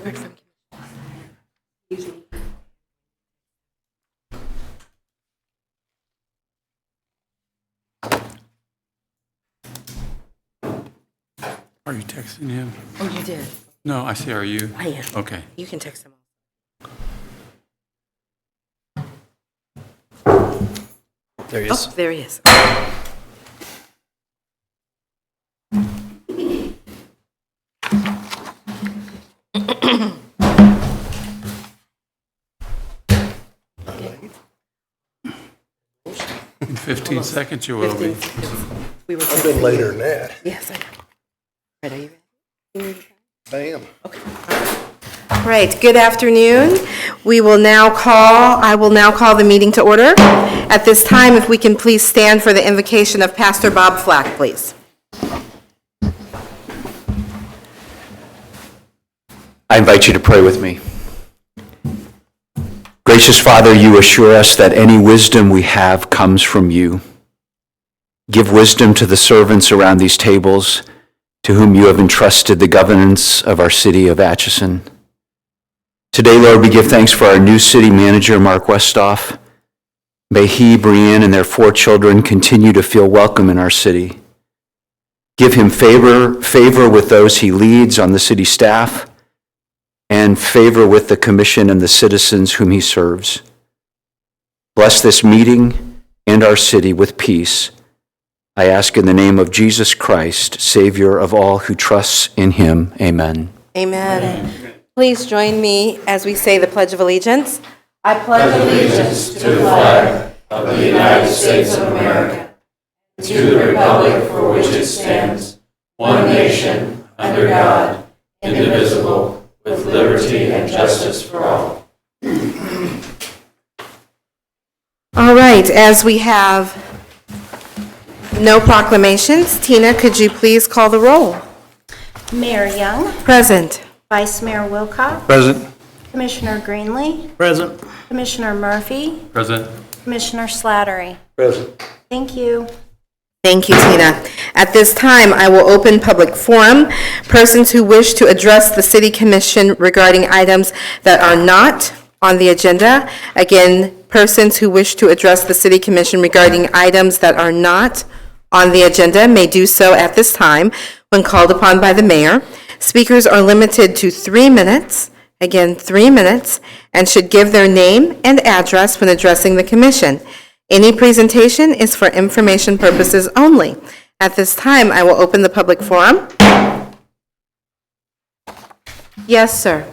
Are you texting him? Oh, you did? No, I say, are you? I am. Okay. You can text him. There he is. Oh, there he is. In 15 seconds you will 15 be. seconds. We were I've been later than that. Yes, I know. All right, are you ready? I am. All right, good afternoon. I will now call the meeting to order. At this time, if we can please stand for the invocation of Pastor Bob Flack, please. I invite you to pray with me. Gracious Father, you assure us that any wisdom we have comes from you. Give wisdom to the servants around these tables, to whom you have entrusted the governance of our city of Atchison. Today, Lord, we give thanks for our new city manager, Mark Westhoff. May he, Brianne, and their 4 children continue to feel welcome in our city. Give him favor with those he leads on the city staff, and favor with the commission and the citizens whom he serves. Bless this meeting and our city with peace. I ask in the name of Jesus Christ, Savior of all who trusts in him. Amen. Amen. Please join me as we say the Pledge of Allegiance. I pledge allegiance to the flag of the United States of America, to the republic for which it stands, one nation, under God, indivisible, with liberty and justice for all. All right, as we have no proclamations, Tina, could you please call the roll? Mayor Young, Present. Vice Mayor Wilcox, Present. Commissioner Greenlee, Present. Commissioner Murphy, Present. Commissioner Slattery. Present. Thank you. Thank you, Tina. At this time, I will open public forum. Persons who wish to address the City Commission regarding items that are not on the agenda. Again, persons who wish to address the City Commission regarding items that are not on the agenda may do so at this time when called upon by the mayor. Speakers are limited to 3 minutes, again, 3 minutes, and should give their name and address when addressing the commission. Any presentation is for information purposes only. At this time, I will open the public forum. Yes, sir.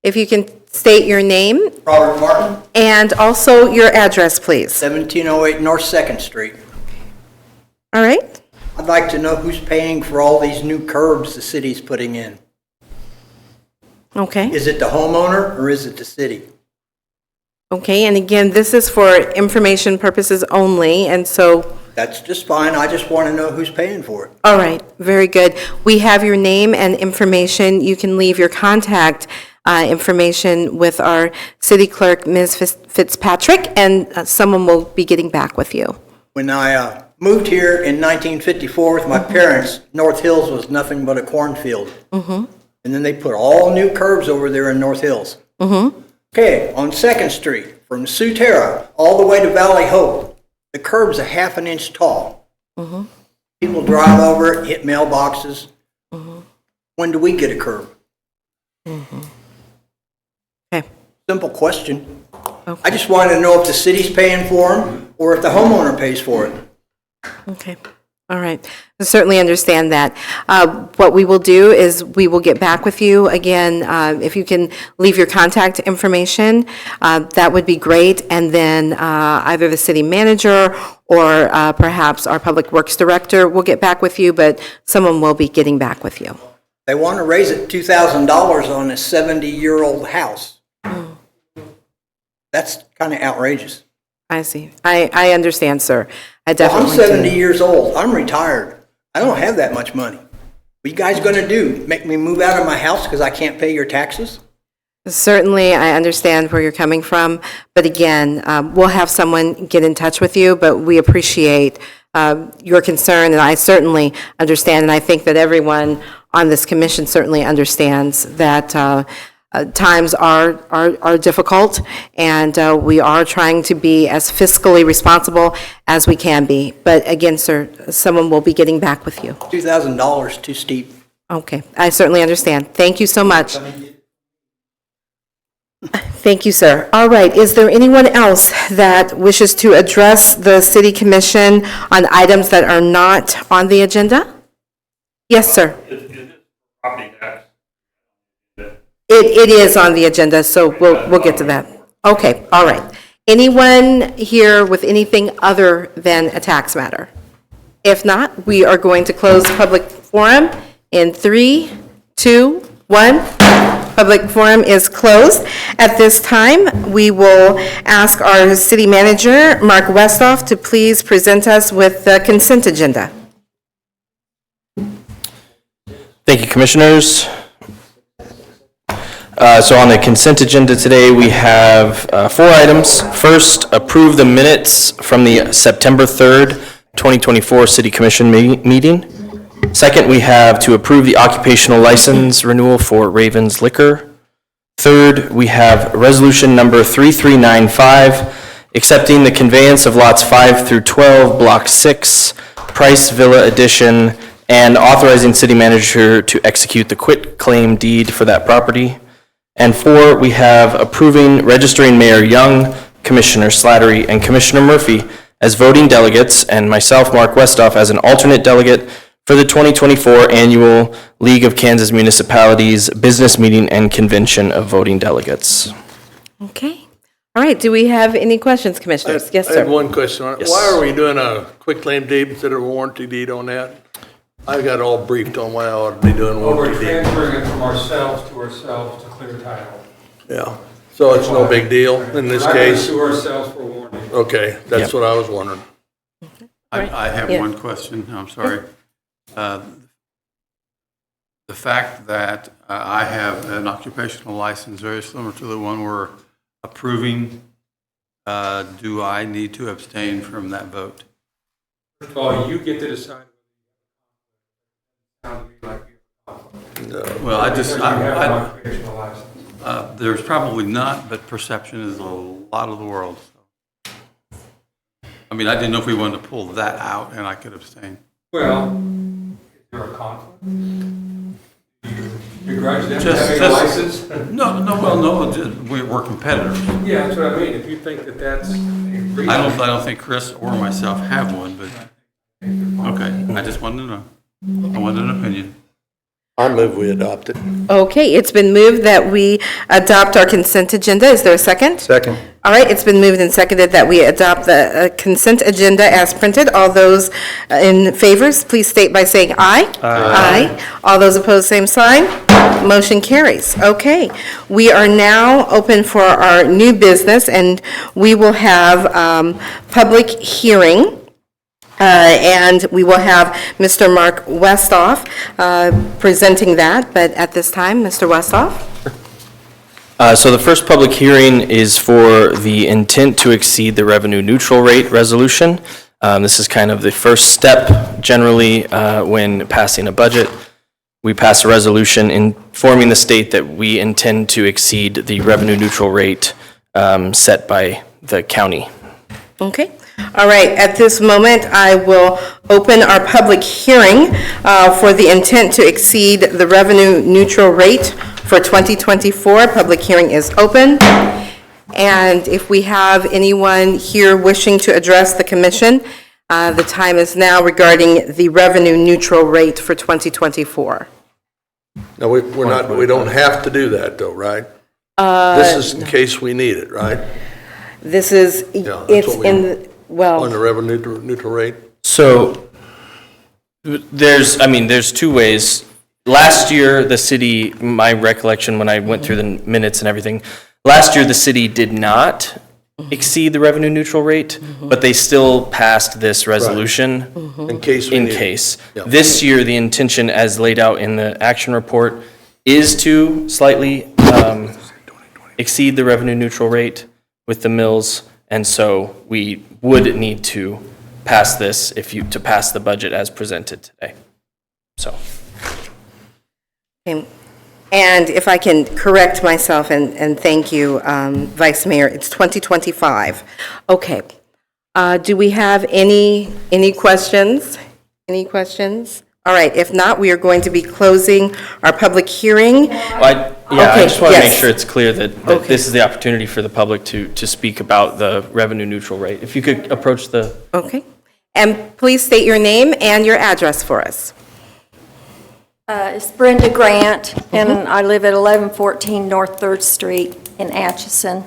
If you can state your name Robert Martin, and also your address, please. 1708 North 2nd Street. All right? I'd like to know who's paying for all these new curbs the city's putting in. Okay. Is it the homeowner or is it the city? Okay, and again, this is for information purposes only, and so, That's just fine. I just want to know who's paying for it. all right, very good. We have your name and information. You can leave your contact information with our city clerk, Ms. Fitzpatrick, and someone will be getting back with you. When I moved here in 1954 with my parents, North Hills was nothing but a cornfield. And then they put all new curbs over there in North Hills. Okay, on 2nd Street, from Sutera all the way to Valley Hope, the curb's a half an inch tall. People drive over it, hit mailboxes. When do we get a curb? Okay. Simple question. I just want to know if the city's paying for them or if the homeowner pays for it. Okay, all right. I certainly understand that. What we will do is we will get back with you. Again, if you can leave your contact information, that would be great. And then either the city manager or perhaps our public works director will get back with you, but someone will be getting back with you. They want to raise it $2,000 on a 70-year-old house. That's kind of outrageous. I see. I understand, sir. I Well, definitely I'm do. 70 years old. I'm retired. I don't have that much money. What are you guys going to do? Make me move out of my house because I can't pay your taxes? Certainly, I understand where you're coming from, but again, we'll have someone get in touch with you, but we appreciate your concern, and I certainly understand, and I think that everyone on this commission certainly understands that times are difficult, and we are trying to be as fiscally responsible as we can be. But again, sir, someone will be getting back with you. $2,000 too steep. Okay, I certainly understand. Thank you so much. Thank you, sir. All right, is there anyone else that wishes to address the city commission on items that are not on the agenda? Yes, sir. It is on the agenda, so we'll get to that. Okay, all right. Anyone here with anything other than a tax matter? If not, we are going to close public forum in 3, 2, 1. Public forum is closed. At this time, we will ask our city manager, Mark Westhoff, to please present us with the consent agenda. Thank you, Commissioners. So on the consent agenda today, we have 4 items. First, approve the minutes from the September 3rd, 2024 City Commission meeting. Second, we have to approve the occupational license renewal for Ravens Liquor. Third, we have resolution number 3395, accepting the conveyance of lots 5 through 12, Block 6, Price Villa Edition, and authorizing city manager to execute the quitclaim deed for that property. And 4, we have approving registering Mayor Young, Commissioner Slattery, and Commissioner Murphy as voting delegates, and myself, Mark Westhoff, as an alternate delegate for the 2024 Annual League of Kansas Municipalities Business Meeting and Convention of Voting Delegates. Okay. All right, do we have any questions, commissioners? Yes, I have sir. one question. Yes. Why are we doing a quitclaim deed instead of a warranty deed on that? I got all briefed on why I ought to be doing Well, we're warranty deed. transferring it from ourselves to clear title. Yeah, so it's no big deal in this We're not going to case? sue ourselves for warranty. Okay, that's what I was wondering. I have Yeah. one question, I'm sorry. The fact that I have an occupational license very similar to the one we're approving, do I need to abstain from that vote? First of all, you get to decide. Sounds to me like you Well, I just, because you have an I, occupational license. there's probably not, but perception is a lot of the world. So. I mean, I didn't know if we wanted to pull that out and I could abstain. Well, is there a conflict? Do you begrudge them Just- having a just- license? No, just, we're competitors. Yeah, that's what I mean. If you think that that's a reason. I don't think Chris or myself have one, but, okay, I just wanted to know. I wanted an opinion. I move we adopt it. Okay, it's been moved that we adopt our consent agenda. Is there a second? Second. All right, it's been moved and seconded that we adopt the consent agenda as printed. All those in favor, please state by saying aye. Aye. All those opposed, same sign. Motion carries. Okay, we are now open for our new business, and we will have public hearing. And we will have Mr. Mark Westhoff presenting that, but at this time, Mr. Westhoff? So the first public hearing is for the intent to exceed the revenue neutral rate resolution. This is kind of the first step generally when passing a budget. We pass a resolution informing the state that we intend to exceed the revenue neutral rate set by the county. Okay. All right, at this moment, I will open our public hearing for the intent to exceed the revenue neutral rate for 2024. Public hearing is open. And if we have anyone here wishing to address the commission, the time is now regarding the revenue neutral rate for 2024. No, we're not, we don't have to do that though, right? This is in case we need it, right? This is, that's it's what we- in, the- On well, the revenue neutral rate? So there's 2 ways. Last year, the city, my recollection when I went through the minutes and everything, last year the city did not exceed the revenue neutral rate, but they still passed this resolution In case we in need it. case. Yeah. This year, the intention as laid out in the action report is to slightly exceed the revenue neutral rate with the mills, and so we would need to pass this to pass the budget as presented today. So, Okay. And if I can correct myself, and thank you, Vice Mayor, it's 2025. Okay. Do we have any questions? Any questions? All right, if not, we are going to be closing our public hearing. I Okay, just want to make yes. sure it's clear that Okay. this is the opportunity for the public to speak about the revenue neutral rate. If you could approach the, Okay. And please state your name and your address for us. It's Brenda Grant, and I live at 1114 North 3rd Street in Atchison.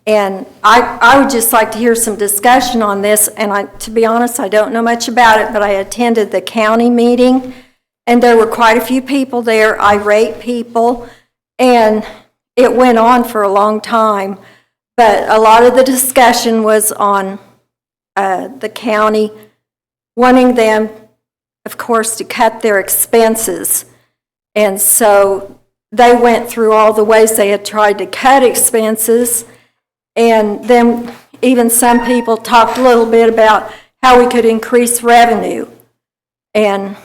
And I would just like to hear some discussion on this, and to be honest, I don't know much about it, but I attended the county meeting, and there were quite a few people there, irate people, and it went on for a long time. But a lot of the discussion was on the county wanting them, of course, to cut their expenses. And so they went through all the ways they had tried to cut expenses. And then even some people talked a little bit about how we could increase revenue. And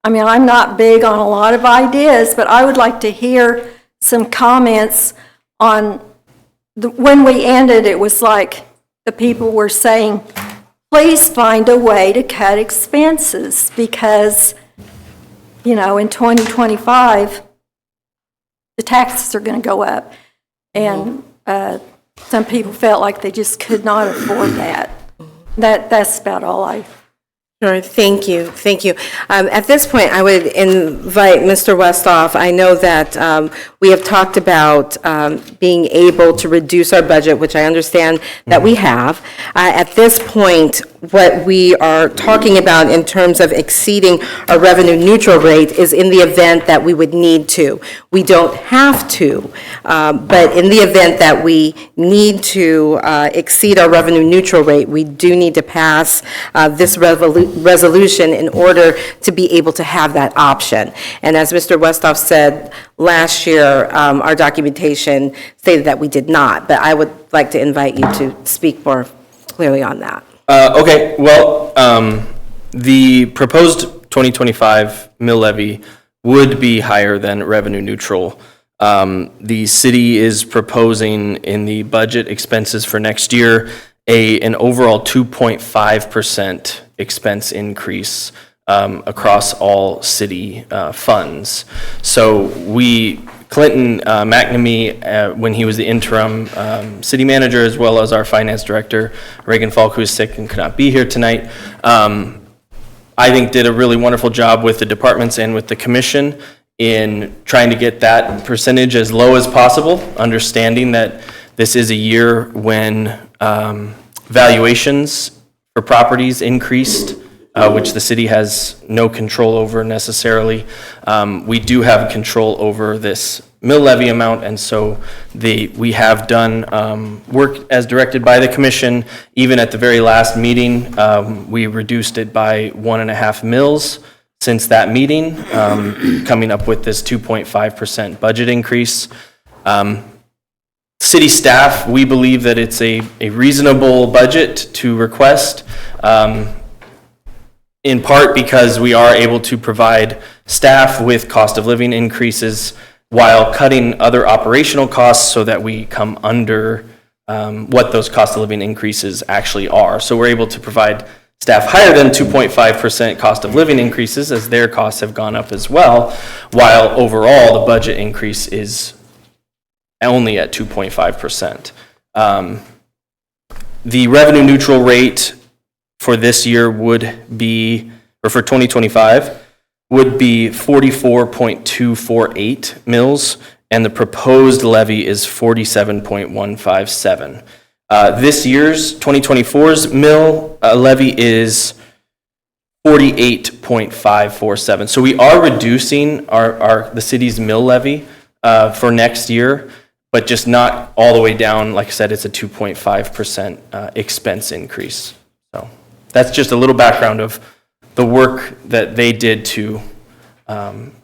I mean, I'm not big on a lot of ideas, but I would like to hear some comments on when we ended. It was like the people were saying, please find a way to cut expenses because, you know, in 2025, the taxes are going to go up. And some people felt like they just could not afford that. That's about all I... Sure, thank you, thank you. At this point, I would invite Mr. Westhoff. I know that we have talked about being able to reduce our budget, which I understand that we have. At this point, what we are talking about in terms of exceeding our revenue neutral rate is in the event that we would need to. We don't have to, but in the event that we need to exceed our revenue neutral rate, we do need to pass this resolution in order to be able to have that option. And as Mr. Westhoff said, last year, our documentation stated that we did not, but I would like to invite you to speak more clearly on that. okay, well, the proposed 2025 mill levy would be higher than revenue neutral. The city is proposing in the budget expenses for next year an overall 2.5% expense increase across all city funds. So Clinton McNamee, when he was the interim city manager, as well as our finance director, Reagan Falk, who is sick and could not be here tonight, I think did a really wonderful job with the departments and with the commission in trying to get that percentage as low as possible, understanding that this is a year when valuations for properties increased, which the city has no control over necessarily. We do have control over this mill levy amount, and so we have done work as directed by the commission. Even at the very last meeting, we reduced it by 1.5 mills since that meeting, coming up with this 2.5% budget increase. City staff, we believe that it's a reasonable budget to request, in part because we are able to provide staff with cost of living increases while cutting other operational costs so that we come under what those cost of living increases actually are. So we're able to provide staff higher than 2.5% cost of living increases as their costs have gone up as well, while overall the budget increase is only at 2.5%. The revenue neutral rate for this year would be, or for 2025, would be 44.248 mills, and the proposed levy is 47.157. This year's, 2024's mill levy is 48.547. So we are reducing the city's mill levy for next year, but just not all the way down. Like I said, it's a 2.5% expense increase. So that's just a little background of the work that they did to,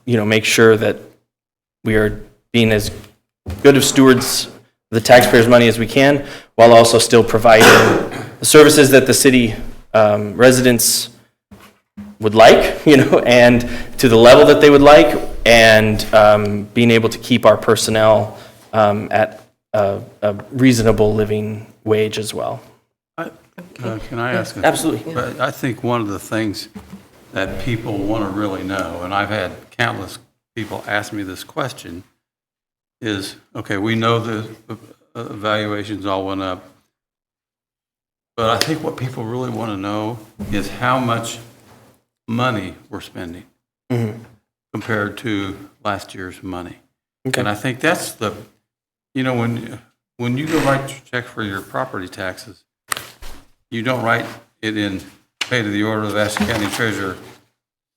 make sure that we are being as good of stewards of the taxpayers' money as we can, while also still providing the services that the city residents would like, and to the level that they would like, and being able to keep our personnel at a reasonable living wage as well. Can I ask? Absolutely. But I think one of the things that people want to really know, and I've had countless people ask me this question, is, okay, we know the valuations all went up, but I think what people really want to know is how much money we're spending compared to last year's money. Okay. And I think that's the, when you go write your check for your property taxes, you don't write it in pay to the order of Ashley County Treasurer,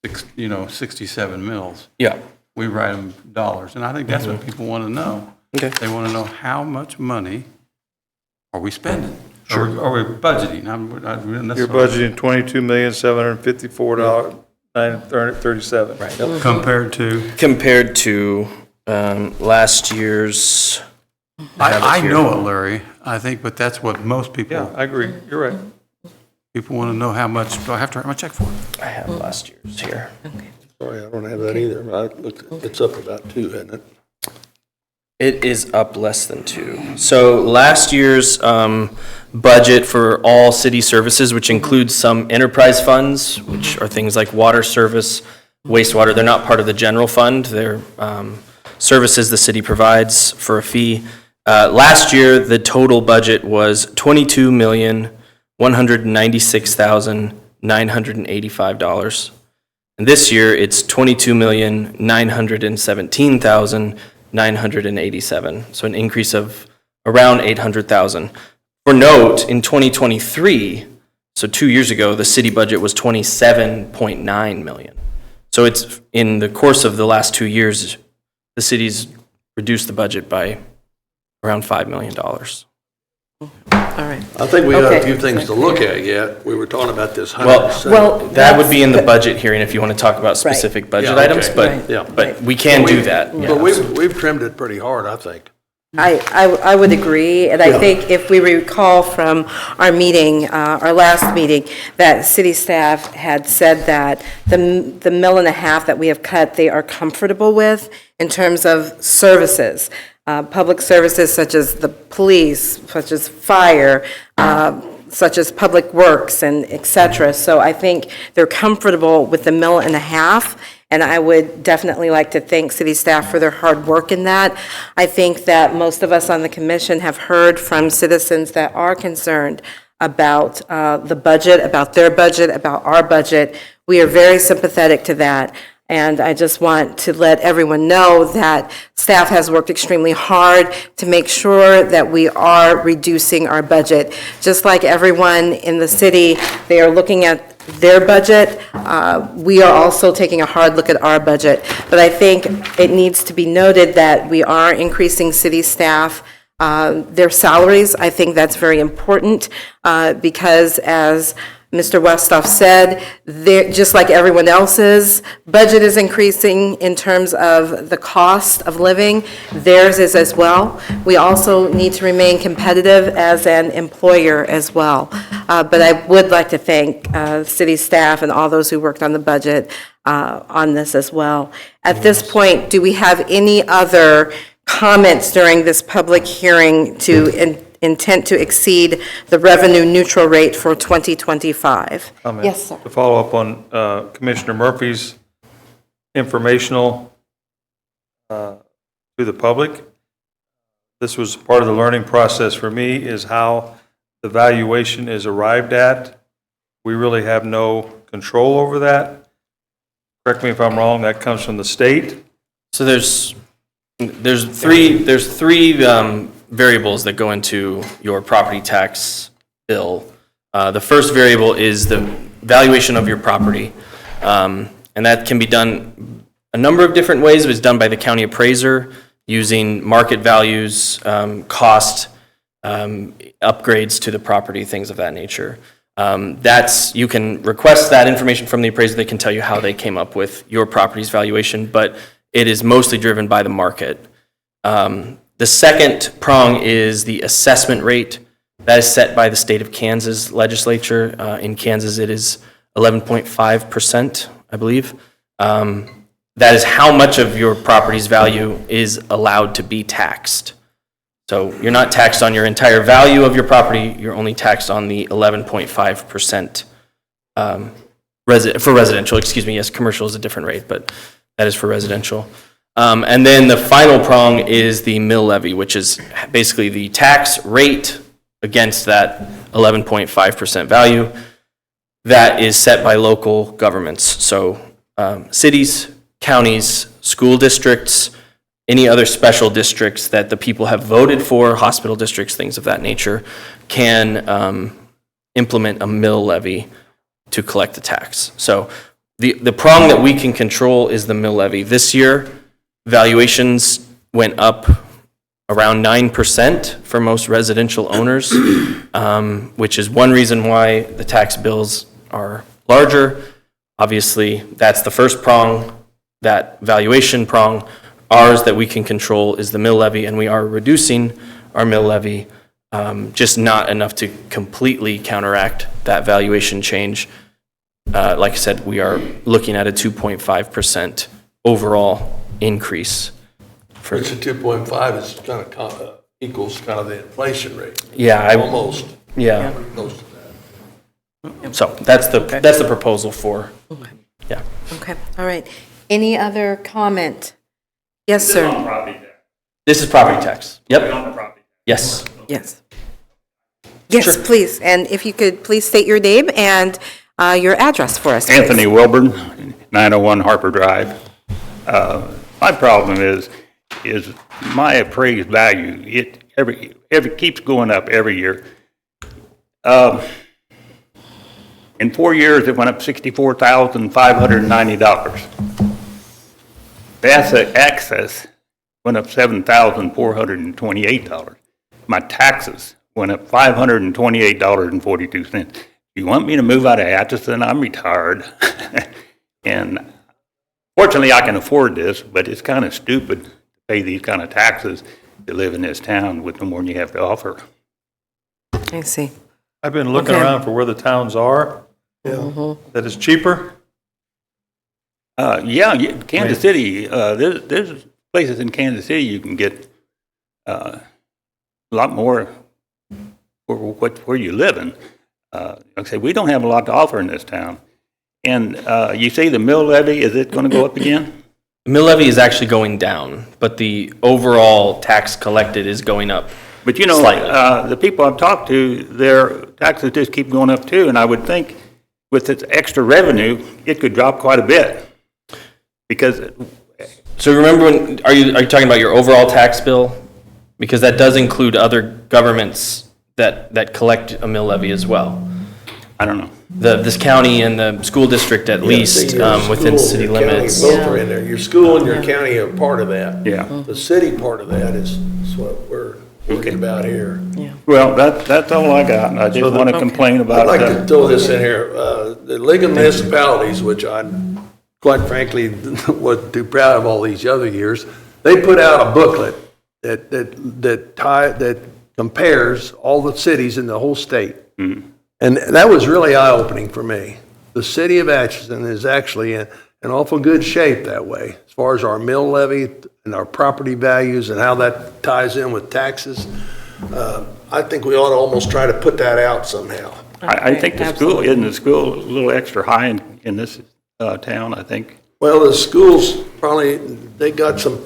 67 mills. Yeah. We write them dollars, and I think that's what people want to know. Okay. They want to know how much money are we spending? Sure. Are we budgeting? You're budgeting $22,754,937. Right. Compared to? Compared to last year's. I know it, Larry, I think, but that's what most people. Yeah, I agree. You're right. People want to know how much, do I have to write my check for? I have last year's here. Sorry, I don't have that either. It's up about 2, isn't it? It is up less than 2. So last year's budget for all city services, which includes some enterprise funds, which are things like water service, wastewater, they're not part of the general fund. They're services the city provides for a fee. Last year, the total budget was $22,196,985. And this year, it's $22,917,987. So an increase of around $800,000. For note, in 2023, so 2 years ago, the city budget was $27.9 million. So it's in the course of the last 2 years, the city's reduced the budget by around $5 million. All right. I think we have a Okay. few things to look at yet. We were talking about this Well, 100%. that would be in the budget hearing if you want to talk about specific budget Yeah, okay. items, but, Yeah. but we can do that. yeah. But we've trimmed it pretty hard, I think. I would agree, and I think if we recall from our meeting, our last meeting, that city staff had said that the $1.5 million that we have cut, they are comfortable with in terms of services, public services such as the police, such as fire, such as public works, and et cetera. So I think they're comfortable with the $1.5 million. And I would definitely like to thank city staff for their hard work in that. I think that most of us on the commission have heard from citizens that are concerned about the budget, about their budget, about our budget. We are very sympathetic to that. And I just want to let everyone know that staff has worked extremely hard to make sure that we are reducing our budget. Just like everyone in the city, they are looking at their budget. We are also taking a hard look at our budget. But I think it needs to be noted that we are increasing city staff, their salaries. I think that's very important because, as Mr. Westhoff said, just like everyone else's, budget is increasing in terms of the cost of living. Theirs is as well. We also need to remain competitive as an employer as well. But I would like to thank city staff and all those who worked on the budget on this as well. At this point, do we have any other comments during this public hearing to intent to exceed the revenue neutral rate for 2025? Comment. Yes, sir. To follow up on Commissioner Murphy's informational to the public, this was part of the learning process for me, is how the valuation is arrived at. We really have no control over that. Correct me if I'm wrong, that comes from the state. So there's three variables that go into your property tax bill. The first variable is the valuation of your property, and that can be done a number of different ways. It was done by the county appraiser using market values, cost, upgrades to the property, things of that nature. You can request that information from the appraiser. They can tell you how they came up with your property's valuation, but it is mostly driven by the market. The second prong is the assessment rate. That is set by the state of Kansas legislature. In Kansas, it is 11.5%, I believe. that is how much of your property's value is allowed to be taxed. So you're not taxed on your entire value of your property, you're only taxed on the 11.5% for residential, excuse me, yes, commercial is a different rate, but that is for residential. And then the final prong is the mill levy, which is basically the tax rate against that 11.5% value that is set by local governments. So cities, counties, school districts, any other special districts that the people have voted for, hospital districts, things of that nature, can implement a mill levy to collect the tax. So the prong that we can control is the mill levy. This year, valuations went up around 9% for most residential owners, which is one reason why the tax bills are larger. Obviously, that's the first prong, that valuation prong. Ours that we can control is the mill levy, and we are reducing our mill levy, just not enough to completely counteract that valuation change. Like I said, we are looking at a 2.5% overall increase. It's a 2.5, it's kind of equals kind of the inflation rate. Yeah, Almost. Yeah. Close to that. So that's the proposal for, yeah. Okay, all right. Any other comment? Yes, sir. This is property tax. Yep. Yes. Yes. Yes, Sure. please. And if you could please state your name and your address for us, please. Anthony Wilburn, 901 Harper Drive. My problem is my appraised value, it keeps going up every year. In 4 years, it went up $64,590. Asset access went up $7,428. My taxes went up $528.42. You want me to move out of Atchison? I'm retired. And fortunately, I can afford this, but it's kind of stupid to pay these kind of taxes to live in this town with no more than you have to offer. I see. I've been looking Okay. around for where the towns are that is cheaper. Kansas City, there's places in Kansas City you can get a lot more for where you live in. Like I say, we don't have a lot to offer in this town. And you say the mill levy, is it going to go up again? The mill levy is actually going down, but the overall tax collected is going up. But you know, Slightly. the people I've talked to, their taxes just keep going up too. And I would think with its extra revenue, it could drop quite a bit. Because So remember when, are you talking about your overall tax bill? Because that does include other governments that collect a mill levy as well. I don't know. This county and the school district at least, Your within school, city your county, limits. Both are in there. Your school and your county are part of that. Yeah. The city part of that is what we're worried about here. Well, that's all I got. I just want to complain about I'd like to that. throw this in here. The League of Municipalities, which I, quite frankly, wasn't too proud of all these other years, they put out a booklet that compares all the cities in the whole state. And that was really eye-opening for me. The city of Atchison is actually in awful good shape that way, as far as our mill levy and our property values and how that ties in with taxes. I think we ought to almost try to put that out somehow. I think the school, isn't the school a little extra high in this town, I think? Well, the schools probably, they got some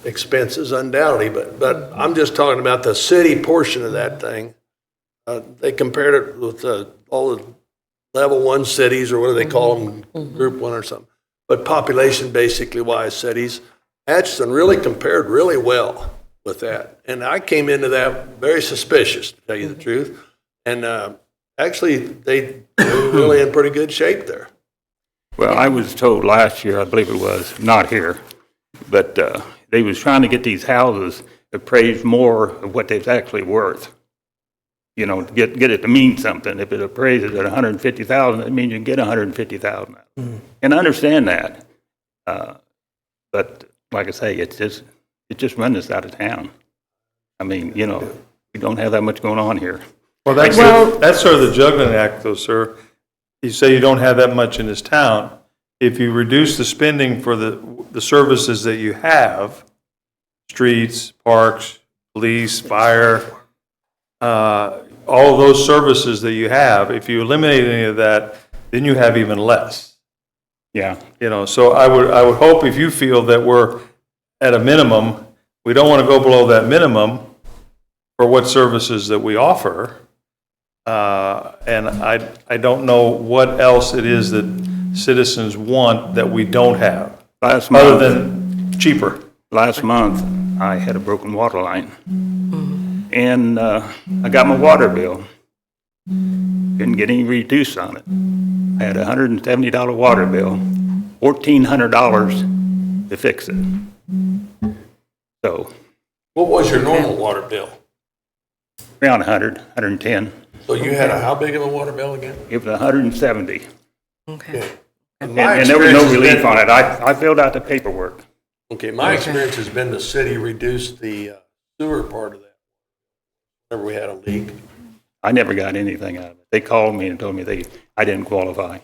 expenses undoubtedly, but I'm just talking about the city portion of that thing. They compared it with all the level 1 cities, or what do they call them, group 1 or something. But population basically wise cities, Atchison really compared really well with that. And I came into that very suspicious, to tell you the truth. And actually, they were really in pretty good shape there. Well, I was told last year, I believe it was, not here, but they was trying to get these houses appraised more of what they're actually worth. You know, get it to mean something. If it appraises at $150,000, that means you can get $150,000. And I understand that. But like I say, it just runs us out of town. I mean, you know, we don't have that much going on here. Well, that's sort of the juggling act though, sir. You say you don't have that much in this town, if you reduce the spending for the services that you have, streets, parks, police, fire, all of those services that you have, if you eliminate any of that, then you have even less. Yeah. You know, so I would hope if you feel that we're at a minimum, we don't want to go below that minimum for what services that we offer. And I don't know what else it is that citizens want that we don't have, Last other month, than cheaper. last month, I had a broken water line. And I got my water bill. Didn't get any reduced on it. I had a $170 water bill, $1,400 to fix it. So What was your normal water bill? around 100, 110. So you had how big of a water bill again? It was 170. Okay. And there was no relief on it. I filled out the paperwork. Okay, my experience has been the city reduced the sewer part of that. Whenever we had a leak. I never got anything out of it. They called me and told me I didn't qualify.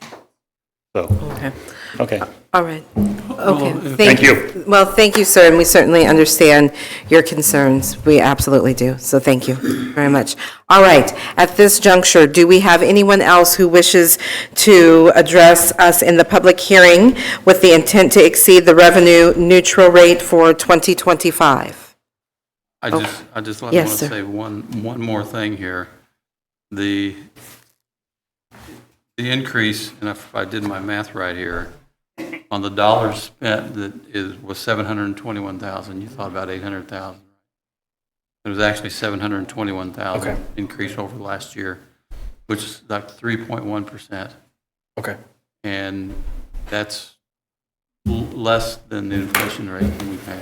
So, Okay. okay. All right. Okay. Thank you. Well, thank you, sir, and we certainly understand your concerns. We absolutely do. So thank you very much. All right. At this juncture, do we have anyone else who wishes to address us in the public hearing with the intent to exceed the revenue neutral rate for 2025? I just want to Yes, sir. say one more thing here. The increase, and if I did my math right here, on the dollars spent was 721,000. You thought about 800,000. It was actually 721,000 Okay. increase over last year, which is like 3.1%. Okay. And that's less than the inflation rate that we've had.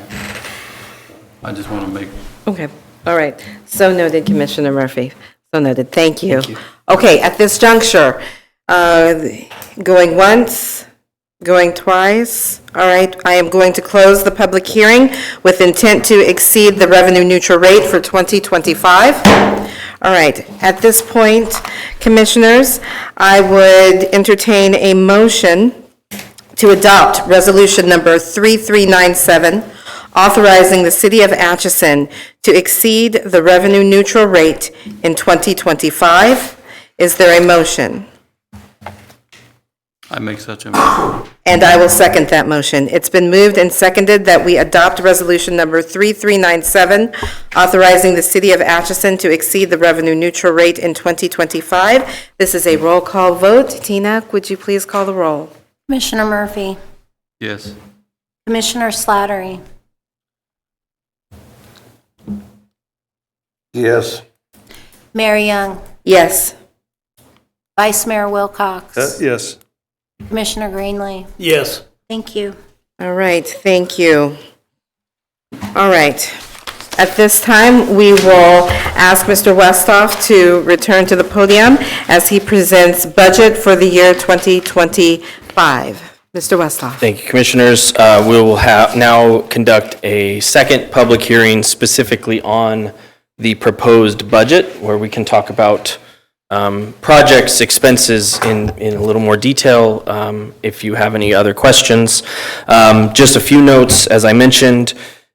I just want to make Okay, all right. So noted, Commissioner Murphy. So noted. Thank you. Okay, at this juncture, going once, going twice. All right, I am going to close the public hearing with intent to exceed the revenue neutral rate for 2025. All right, at this point, Commissioners, I would entertain a motion to adopt Resolution Number 3397, authorizing the City of Atchison to exceed the revenue neutral rate in 2025. Is there a motion? I make such a motion. And I will second that motion. It's been moved and seconded that we adopt Resolution Number 3397, authorizing the City of Atchison to exceed the revenue neutral rate in 2025. This is a roll call vote. Tina, would you please call the roll? Commissioner Murphy, Yes. Commissioner Slattery, Yes. Mayor Young, Yes. Vice Mayor Wilcox, Yes. Commissioner Greenlee. Yes. Thank you. All right, thank you. All right. At this time, we will ask Mr. Westhoff to return to the podium as he presents budget for the year 2025. Mr. Westhoff. Thank you, Commissioners. We will now conduct a second public hearing specifically on the proposed budget, where we can talk about projects, expenses in a little more detail. If you have any other questions, just a few notes. As I mentioned,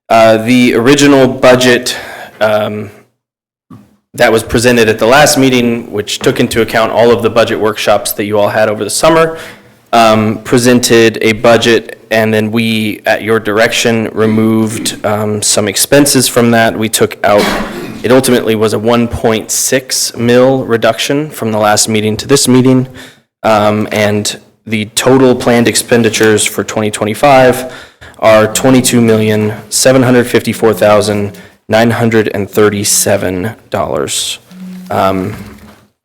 the original budget that was presented at the last meeting, which took into account all of the budget workshops that you all had over the summer, presented a budget, and then we, at your direction, removed some expenses from that. We took out, it ultimately was a 1.6 mil reduction from the last meeting to this meeting, and the total planned expenditures for 2025 are $22,754,937.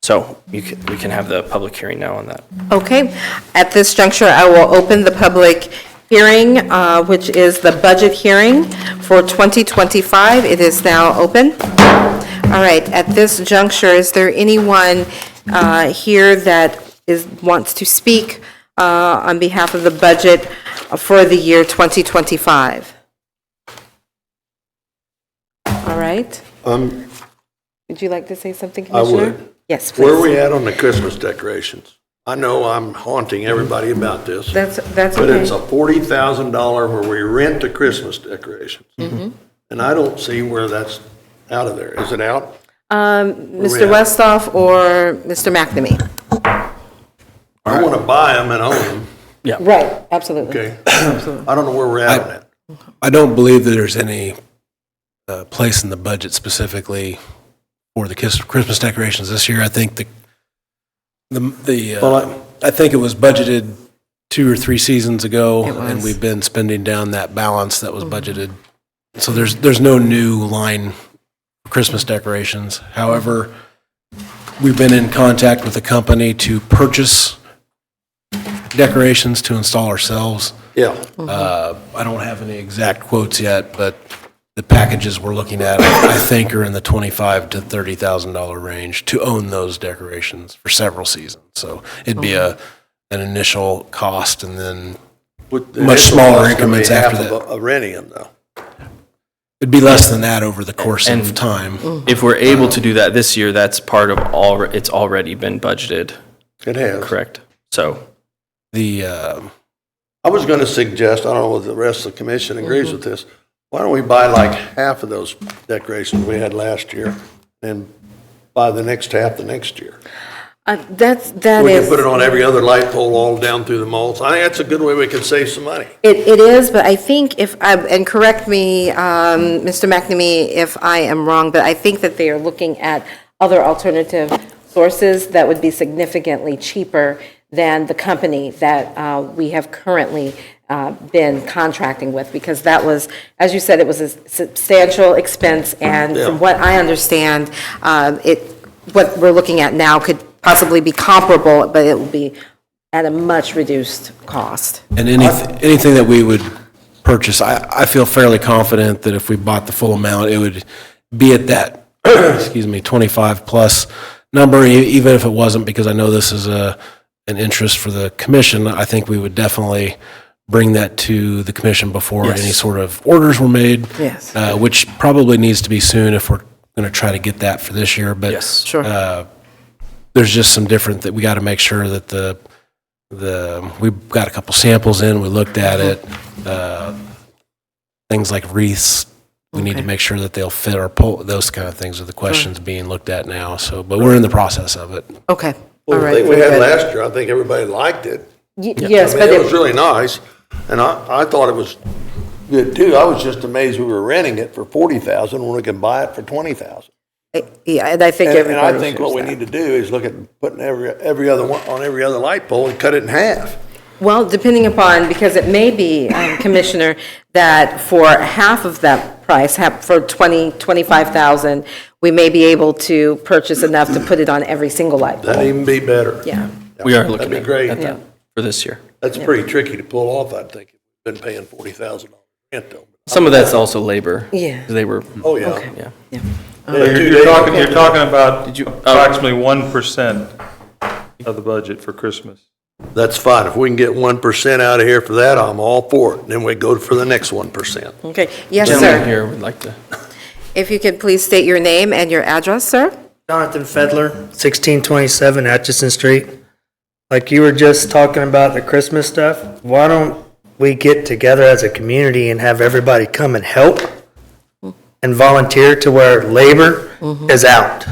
So we can have the public hearing now on that. Okay. At this juncture, I will open the public hearing, which is the budget hearing for 2025. It is now open. All right. At this juncture, is there anyone here that wants to speak on behalf of the budget for the year 2025? All right. Would you like to say something, I Commissioner? would. Yes, please. Where are we at on the Christmas decorations? I know I'm haunting everybody about this. That's But it's okay. a $40,000 where we rent the Christmas decorations. And I don't see where that's out of there. Is it out? Mr. Westhoff or Mr. McNamee? I want to buy them and own them. Right, absolutely. Okay. I don't know where we're at on that. I don't believe that there's any place in the budget specifically for the Christmas decorations this year. I think I think it was budgeted 2 or 3 seasons ago, and we've been spending down that balance that was budgeted. So there's no new line for Christmas decorations. However, we've been in contact with a company to purchase decorations to install ourselves. Yeah. I don't have any exact quotes yet, but the packages we're looking at, I think, are in the $25,000 to $30,000 range to own those decorations for several seasons. So it'd be an initial cost, and then much smaller increments after that. Of renting them, though. It'd be less than that over the course of time. If we're able to do that this year, that's part of it's already been budgeted, It has. correct? So, I was going to suggest, I don't know if the rest of the commission agrees with this, why don't we buy like half of those decorations we had last year and buy the next half the next year? That We is. can put it on every other light pole all down through the malls. I think that's a good way we can save some money. It is, but I think and correct me, Mr. McNamee, if I am wrong, but I think that they are looking at other alternative sources that would be significantly cheaper than the company that we have currently been contracting with, because that was, as you said, it was a substantial expense, and from what I understand, what we're looking at now could possibly be comparable, but it will be at a much reduced cost. And anything that we would purchase, I feel fairly confident that if we bought the full amount, it would be at that, 25 plus number, even if it wasn't, because I know this is an interest for the commission. I think we would definitely bring that to the commission before any sort of orders were made. Yes. Which probably needs to be soon if we're going to try to get that for this year. But yes. Sure. there's just some different, that we got to make sure that we've got a couple samples in, we looked at it. Things like wreaths, we need to make sure that they'll fit our pole, those kind of things are the questions being looked at now. So, but we're in the process of it. Okay, all Well, the right. thing we very had good. last year, I think everybody liked it. Yes, I but mean, it was really nice, and I thought it was good too. I was just amazed we were renting it for $40,000 when we can buy it for $20,000. yeah, and I think And everybody I think what we shares need that. to do is look at putting every other one on every other light pole and cut it in half. Well, depending upon, because it may be, Commissioner, that for half of that price, for 25,000, we may be able to purchase enough to put it on every single light That'd pole. even be better. Yeah, We are looking That'd be great. at that for this year. That's pretty tricky to pull off, I think. We've been paying $40,000 rent though. Some of that's also labor. Yeah. They were, Oh, yeah. yeah. yeah. You're talking about approximately 1% of the budget for Christmas. That's fine. If we can get 1% out of here for that, I'm all for it. Then we go for the next 1%. Okay, yes, Gentleman sir. here would like to. If you could please state your name and your address, sir? Jonathan Fedler, 1627 Atchison Street. Like you were just talking about the Christmas stuff, why don't we get together as a community and have everybody come and help and volunteer to where labor is out?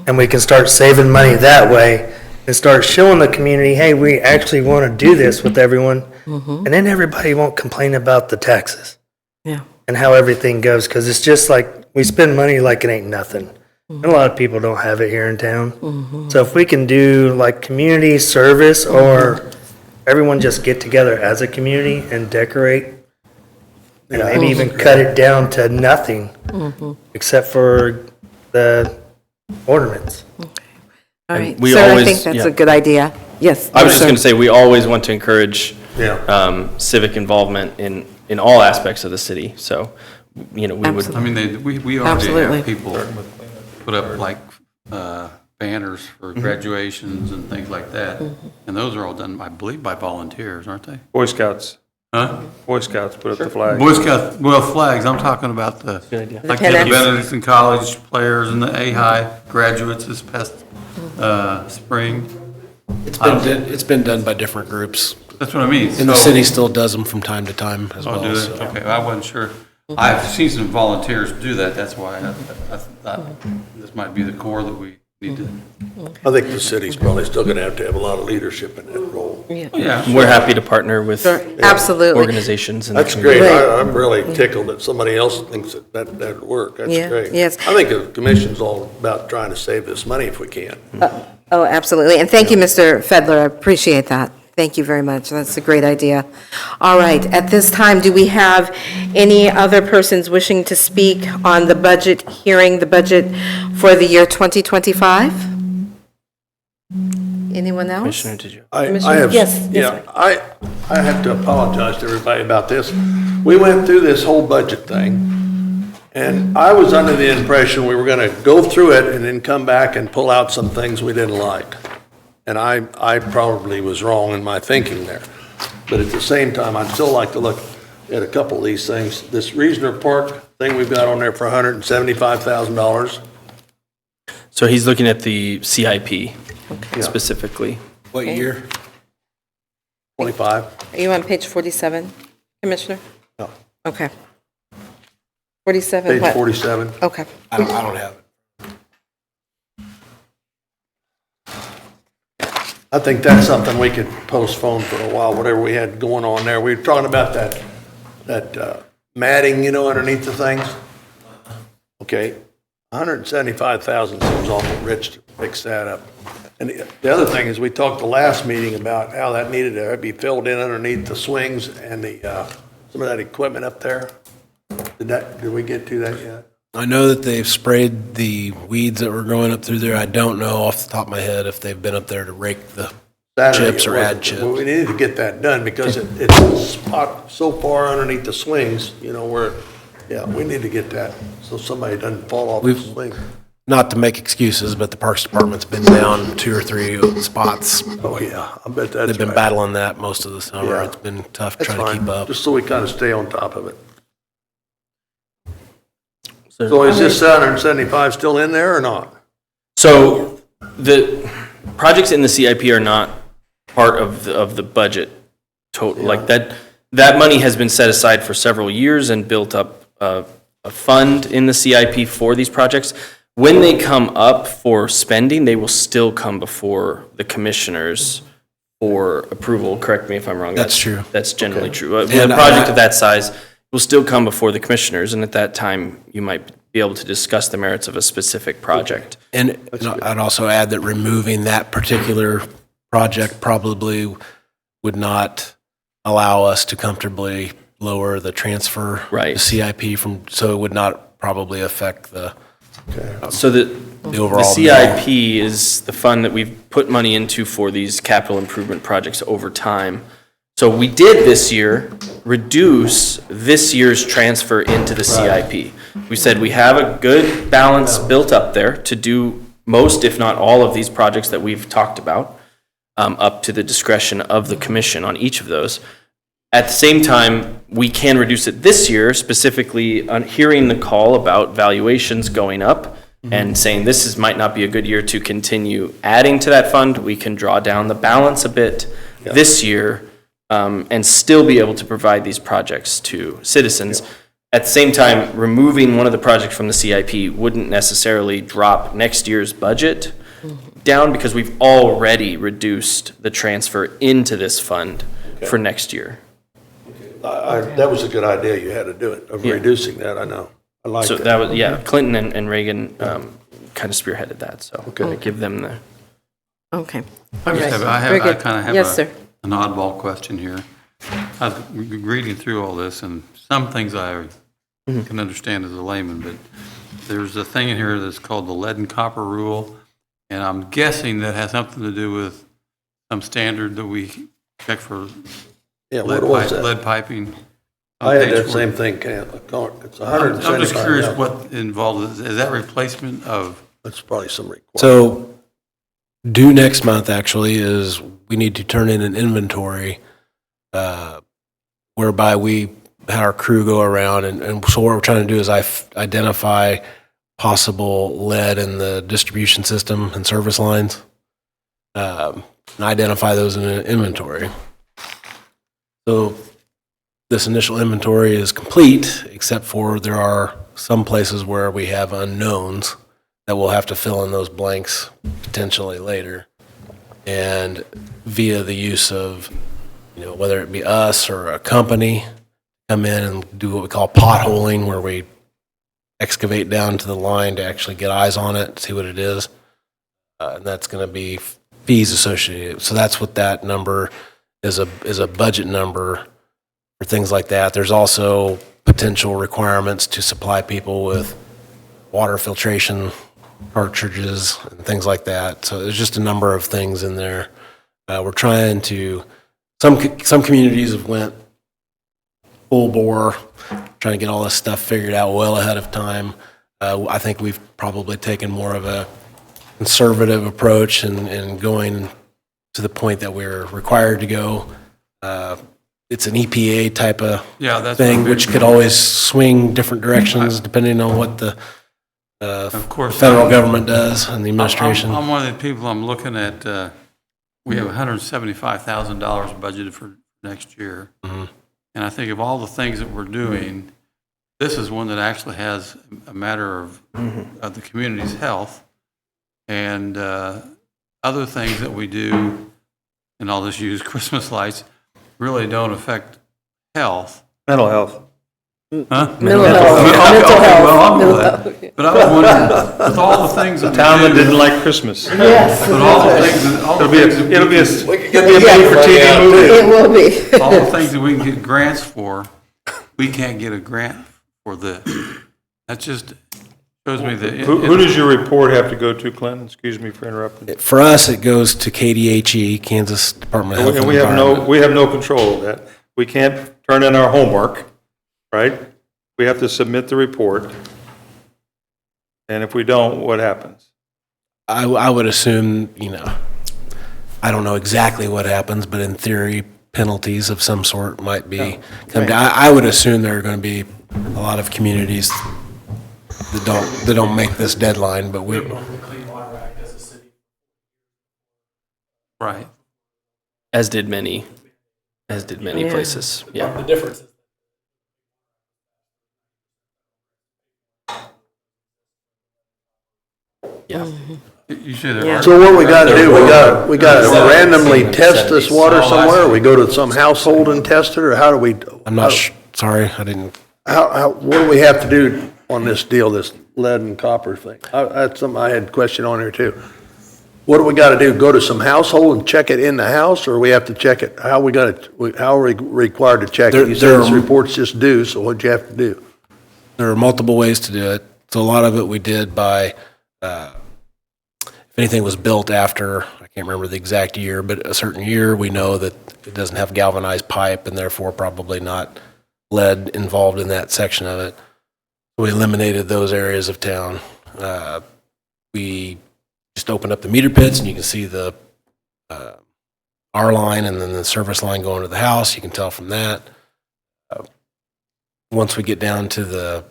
And we can start saving money that way and start showing the community, hey, we actually want to do this with everyone. And then everybody won't complain about the taxes. Yeah. And how everything goes, because it's just like, we spend money like it ain't nothing. And a lot of people don't have it here in town. So if we can do like community service, or everyone just get together as a community and decorate, and maybe even cut it down to nothing, except for the ornaments. All right, we sir, I always- think that's yeah. a good idea. Yes. I was just sir. going to say, we always want to encourage Yeah. civic involvement in all aspects of the city. So, we would. Absolutely. I mean, we already Absolutely. have people put up like banners for graduations and things like that. And those are all done, I believe, by volunteers, aren't they? Boy Scouts, Huh? Boy Scouts put up the flag. Boy Scouts, well, flags, I'm talking about the, idea. like the pennants. Benedictine College players and the A-High graduates this past spring. It's been done by different groups, That's what I mean. and the So- city still does them from time to time as Oh, well. do so. they? Okay, I wasn't sure. I've seen some volunteers do that, that's why I thought this might be the core that we need to. I think the city's probably still going to have a lot of leadership in that role. Yeah. We're happy to partner with Absolutely. organizations in the That's community. great. I'm really tickled that somebody else thinks that that'd work. That's Yeah, great. yes. I think the commission's all about trying to save this money if we can. Oh, absolutely. And thank you, Mr. Fedler. I appreciate that. Thank you very much. That's a great idea. All right, at this time, do we have any other persons wishing to speak on the budget hearing, the budget for the year 2025? Anyone else? Commissioner, did you? I Commissioner? have, Yes, yes, yeah, I have to apologize to everybody about this. We went through this whole budget thing, and I was under the impression we were going to go through it and then come back and pull out some things we didn't like. And I probably was wrong in my thinking there. But at the same time, I'd still like to look at a couple of these things. This Reasoner Park thing we've got on there for $175,000. So he's looking at the CIP specifically. What year? 25. Are you on page 47, Commissioner? No. Okay. 47, Page what? 47. Okay. I don't have it. I think that's something we could postpone for a while, whatever we had going on there. We were talking about that matting, underneath the things. Okay, 175,000 seems awful rich to fix that up. And the other thing is, we talked the last meeting about how that needed to be filled in underneath the swings and some of that equipment up there. Did we get to that yet? I know that they've sprayed the weeds that were growing up through there. I don't know off the top of my head if they've been up there to rake the Saturday chips it or wasn't. add chips. Well, we needed to get that done because it's a spot so far underneath the swings, where, yeah, we need to get that so somebody doesn't fall off the We've- swing. Not to make excuses, but the Parks Department's been down 2 or 3 spots. Oh, yeah, I bet that's They've been right. battling that most of the summer. Yeah. It's been tough That's trying to fine, keep up. just so we kind of stay on top of it. So is this 175 still in there or not? So the projects in the CIP are not part of the budget total. Like that money has been set aside for several years and built up a fund in the CIP for these projects. When they come up for spending, they will still come before the commissioners for approval. Correct me if I'm wrong. That's true. That's generally true. With And a project of that size will still come before the commissioners, and at that time, you might be able to discuss the merits of a specific project. And I'd also add that removing that particular project probably would not allow us to comfortably lower the transfer. Right. The CIP so it would not probably affect the So the overall. CIP is the fund that we've put money into for these capital improvement projects over time. So we did this year reduce this year's transfer into the CIP. We said we have a good balance built up there to do most, if not all, of these projects that we've talked about, up to the discretion of the commission on each of those. At the same time, we can reduce it this year, specifically on hearing the call about valuations going up and saying this might not be a good year to continue adding to that fund. We can draw down the balance a bit this year and still be able to provide these projects to citizens. At the same time, removing one of the projects from the CIP wouldn't necessarily drop next year's budget down because we've already reduced the transfer into this fund for next year. That was a good idea you had to do it, of reducing that, I know. I like So that. that was, Clinton and Reagan kind of spearheaded that, so I give them the. Okay. I Very kind good. of have Yes, sir. an oddball question here. I was reading through all this, and some things I can understand as a layman, but there's a thing in here that's called the lead and copper rule, and I'm guessing that has something to do with some standard that we check for Yeah, what was that? lead piping. on I had page that 40. same thing, it's I'm just curious 175. what involved, is that replacement of? That's probably some requirement. So due next month, actually, is we need to turn in an inventory whereby we had our crew go around. And so what we're trying to do is identify possible lead in the distribution system and service lines. and identify those in an inventory. So this initial inventory is complete, except for there are some places where we have unknowns that we'll have to fill in those blanks potentially later. And via the use of, whether it be us or a company, come in and do what we call potholing, where we excavate down to the line to actually get eyes on it, see what it is. And that's going to be fees associated. So that's what that number is a budget number for things like that. There's also potential requirements to supply people with water filtration cartridges and things like that. So there's just a number of things in there. We're trying to, some communities have went full bore, trying to get all this stuff figured out well ahead of time. I think we've probably taken more of a conservative approach and going to the point that we're required to go. It's an EPA type of thing, which could always swing different directions depending on what the Of course, federal government does and the administration. I'm one of the people, I'm looking at, we have $175,000 budgeted for next year. Mhm. And I think of all the things that we're doing, this is one that actually has a matter of the community's health. And other things that we do, and I'll just use Christmas lights, really don't affect health. Mental health. Huh? Mental health. Mental health. Well, I'll Mental go health. with that. But I was wondering, with all the things that we Town that do, didn't like Christmas. Yes. but all the things that, all the things that It'll be a Yeah. made-for-TV movie. It will be. all the things that we can get grants for, we can't get a grant for this. That just shows me that. Who does your report have to go to, Clinton? Excuse me for interrupting. For us, it goes to KDHE, Kansas Department of Health And and Environment. we have no control of that. We can't turn in our homework, right? We have to submit the report. And if we don't, what happens? I would assume, I don't know exactly what happens, but in theory, penalties of some sort might be. I would assume there are going to be a lot of communities that don't make this deadline, but we. Right. As did many Yeah. places. Yeah. The difference is. Yeah. You say there Yeah. are. So what we gotta do, we gotta randomly test this water somewhere, or we go to some household and test it, or how do we? I'm not sorry, I didn't. What do we have to do on this deal, this lead and copper thing? That's something I had a question on here too. What do we gotta do? Go to some household and check it in the house, or we have to check it? How are we required to check it? You said this report's just due, so what'd you have to do? There are multiple ways to do it. So a lot of it we did by, if anything was built after, I can't remember the exact year, but a certain year, we know that it doesn't have galvanized pipe and therefore probably not lead involved in that section of it. We eliminated those areas of town. We just opened up the meter pits and you can see the R line and then the service line going to the house. You can tell from that. Once we get down to the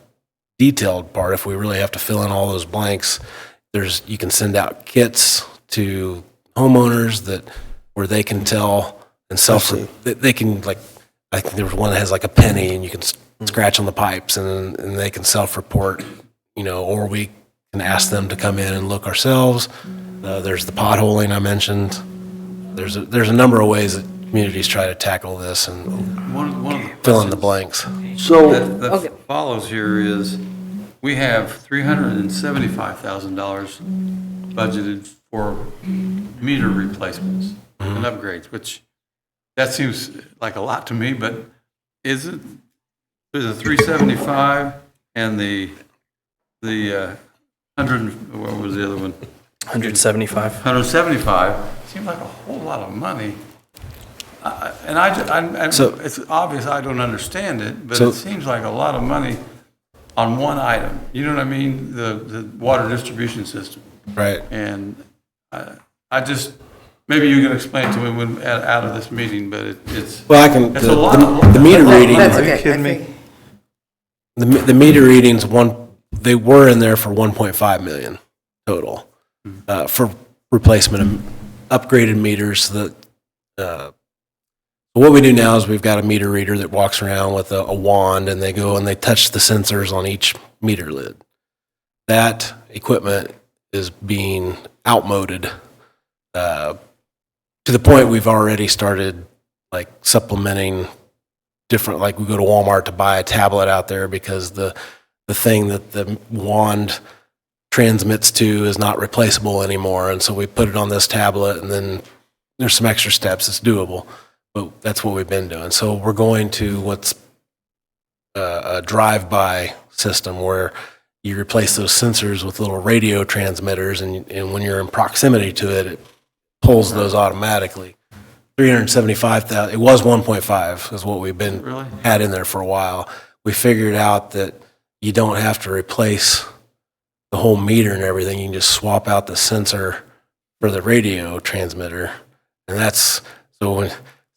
detailed part, if we really have to fill in all those blanks, you can send out kits to homeowners where they can tell and they can, like, I think there was one that has like a penny and you can scratch on the pipes and they can self-report, or we can ask them to come in and look ourselves. There's the potholing I mentioned. There's a number of ways that communities try to tackle this and One of the fill in the blanks. So, that follows here is, we have $375,000 budgeted for meter replacements and upgrades, which, that seems like a lot to me, but is it, there's a 375 and the 100, what was the other one? 175. 175, seems like a whole lot of money. So- It's obvious I don't understand it, but So- it seems like a lot of money on one item. You know what I mean? The water distribution system. Right. And I just, maybe you can explain to me when, out of this meeting, but it's, Well, I can, it's a lot. the meter reading. That's Are you okay. kidding me? The meter readings, they were in there for 1.5 million total for replacement of upgraded meters that, what we do now is we've got a meter reader that walks around with a wand, and they go and they touch the sensors on each meter lid. That equipment is being outmoded to the point we've already started like supplementing different, like we go to Walmart to buy a tablet out there because the thing that the wand transmits to is not replaceable anymore. And so we put it on this tablet, and then there's some extra steps. It's doable, but that's what we've been doing. So we're going to what's a drive-by system where you replace those sensors with little radio transmitters, and when you're in proximity to it, it pulls those automatically. 375,000, it was 1.5 is what we've been, had in there for a while. We figured out that you don't have to replace the whole meter and everything. You can just swap out the sensor for the radio transmitter. And that's, so when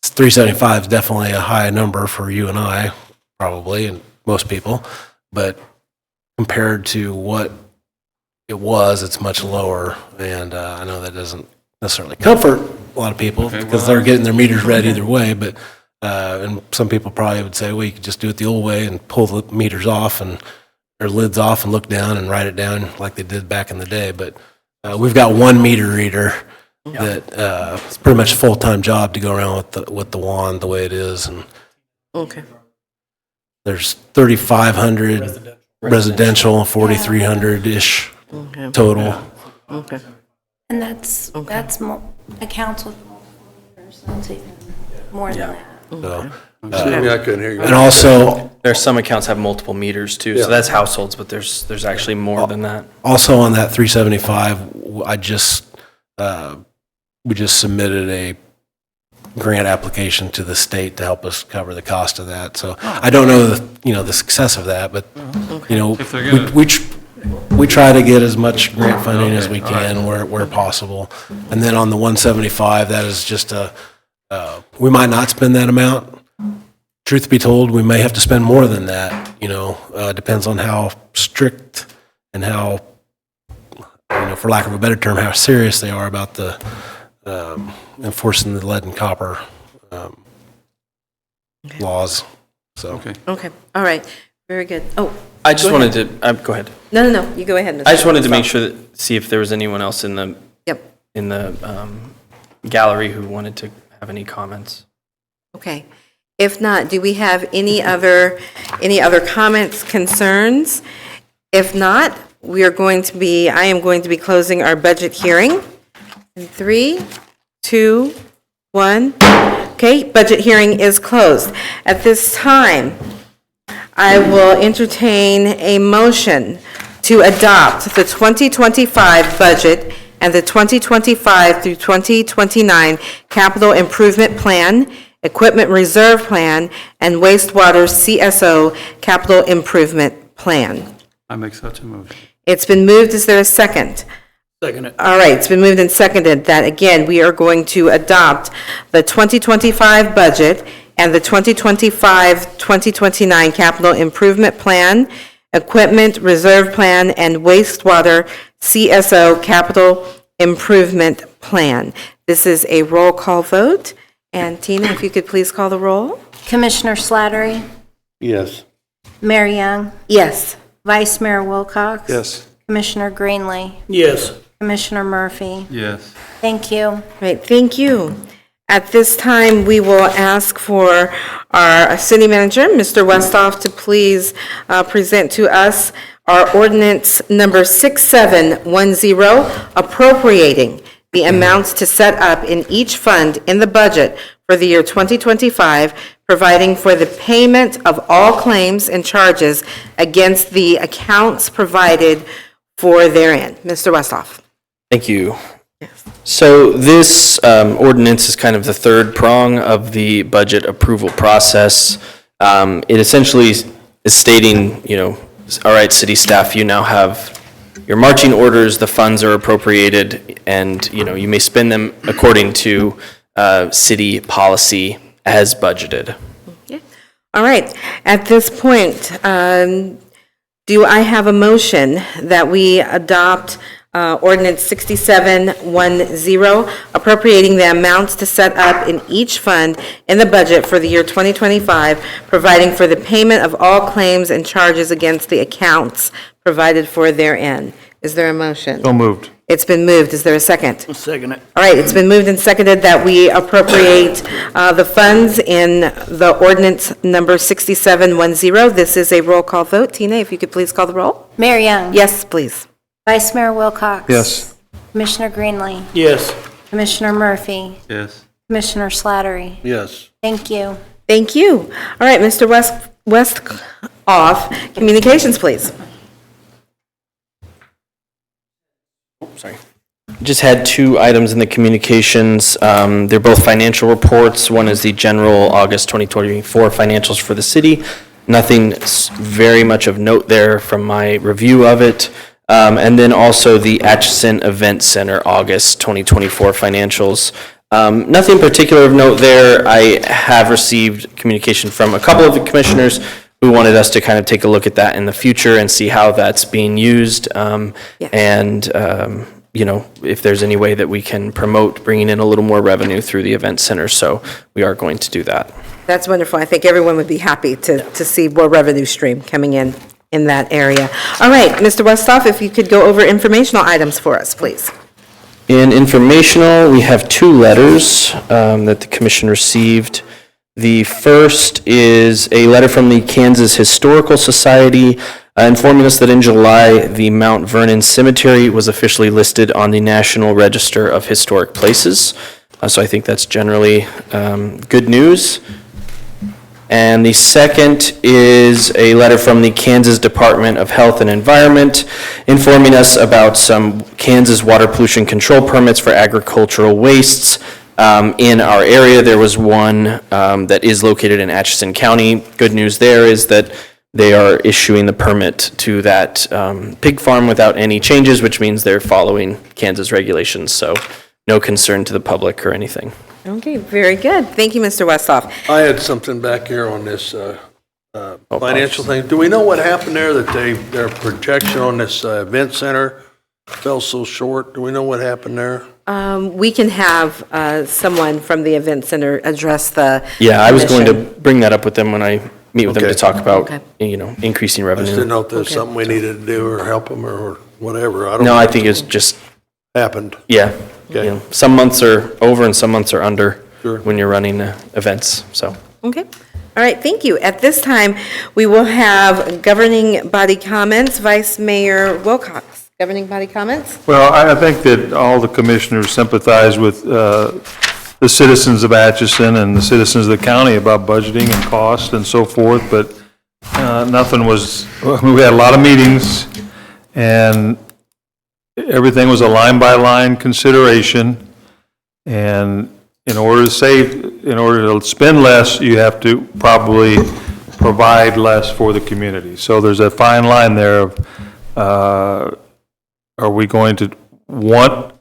375 is definitely a high number for you and I, probably, and most people. But compared to what it was, it's much lower. And I know that doesn't necessarily comfort a lot of people because they're getting their meters read either way. But and some people probably would say, well, you could just do it the old way and pull the meters off and or lids off and look down and write it down like they did back in the day. But we've got one meter reader that it's pretty much a full-time job to go around with the wand the way it is. And Okay. there's 3,500 residential and 4,300-ish Okay. total. Okay. And that's a council, that's even more than that. So, Excuse me, I couldn't hear you. and also, There's some accounts have multiple meters too, so that's households, but there's actually more than that. also on that 375, we just submitted a grant application to the state to help us cover the cost of that. So I don't know the success of that, but If they're gonna- we try to get as much grant funding as we can where possible. And then on the 175, that is just we might not spend that amount. Truth be told, we may have to spend more than that, depends on how strict and how, for lack of a better term, how serious they are about the enforcing the lead and copper laws. So. Okay. Okay, all right, very good. Oh, I just Go wanted to, go ahead. no, you go ahead. Mr. I just wanted to make Stop. sure see if there was anyone else in the Yep, gallery who wanted to have any comments. okay. If not, do we have any other comments, concerns? If not, I am going to be closing our budget hearing. In 3, 2, 1. Okay, budget hearing is closed. At this time, I will entertain a motion to adopt the 2025 budget and the 2025 through 2029 capital improvement plan, equipment reserve plan, and wastewater CSO capital improvement plan. I make such a motion. It's been moved. Is there a second? Second it. All right, it's been moved and seconded that, again, we are going to adopt the 2025 budget and the 2025-2029 capital improvement plan, equipment reserve plan, and wastewater CSO capital improvement plan. This is a roll call vote. And Tina, if you could please call the roll? Commissioner Slattery, Yes. Mayor Young, Yes. Vice Mayor Wilcox. Yes. Commissioner Greenlee, Yes. Commissioner Murphy. Yes. Thank you. Right, thank you. At this time, we will ask for our city manager, Mr. Westhoff, to please present to us our ordinance number 6710, appropriating the amounts to set up in each fund in the budget for the year 2025, providing for the payment of all claims and charges against the accounts provided for therein. Mr. Westhoff. Thank you. So this ordinance is kind of the third prong of the budget approval process. It essentially is stating, all right, city staff, you now have your marching orders, the funds are appropriated, and, you may spend them according to city policy as budgeted. Okay. All right. At this point, do I have a motion that we adopt Ordinance 6710, appropriating the amounts to set up in each fund in the budget for the year 2025, providing for the payment of all claims and charges against the accounts provided for therein. Is there a motion? So moved. It's been moved. Is there a second? I'll second it. All right, it's been moved and seconded that we appropriate the funds in the ordinance number 6710. This is a roll call vote. Tina, if you could please call the roll? Mayor Young. Yes, please. Vice Mayor Wilcox. Yes. Commissioner Greenlee. Yes. Commissioner Murphy. Yes. Commissioner Slattery. Yes. Thank you. Thank you. All right, Mr. Westhoff, communications, please. Sorry. Just had two items in the communications. They're both financial reports. One is the general August 2024 financials for the city. Nothing very much of note there from my review of it. And then also the Atchison Event Center August 2024 financials. Nothing particular of note there. I have received communication from a couple of the commissioners who wanted us to kind of take a look at that in the future and see how that's being used. You know, if there's any way that we can promote bringing in a little more revenue through the event center. So we are going to do that. That's wonderful. I think everyone would be happy to see more revenue stream coming in that area. All right, Mr. Westhoff, if you could go over informational items for us, please. In informational, we have two letters that the commission received. The first is a letter from the Kansas Historical Society informing us that in July, the Mount Vernon Cemetery was officially listed on the National Register of Historic Places. So I think that's generally good news. And the second is a letter from the Kansas Department of Health and Environment informing us about some Kansas water pollution control permits for agricultural wastes. In our area, there was one that is located in Atchison County. Good news there is that they are issuing the permit to that pig farm without any changes, which means they're following Kansas regulations. So no concern to the public or anything. Okay, very good. Thank you, Mr. Westhoff. I had something back here on this financial thing. Do we know what happened there, that their projection on this event center fell so short? Do we know what happened there? We can have someone from the event center address the Yeah, I was going to commission. bring that up with them when I meet with them to Okay. talk about, Okay. you know, increasing I just didn't revenue. know if there's something we needed to do or help them or whatever. I don't No, know I think it's just, happened. yeah, you Okay. know, some months are over and some months are under Sure. when you're running events, so. Okay. All right, thank you. At this time, we will have governing body comments. Vice Mayor Wilcox, governing body comments? Well, I think that all the commissioners sympathize with the citizens of Atchison and the citizens of the county about budgeting and cost and so forth, but nothing was, we had a lot of meetings, and everything was a line-by-line consideration, and in order to spend less, you have to probably provide less for the community. So there's a fine line there of, are we going to want,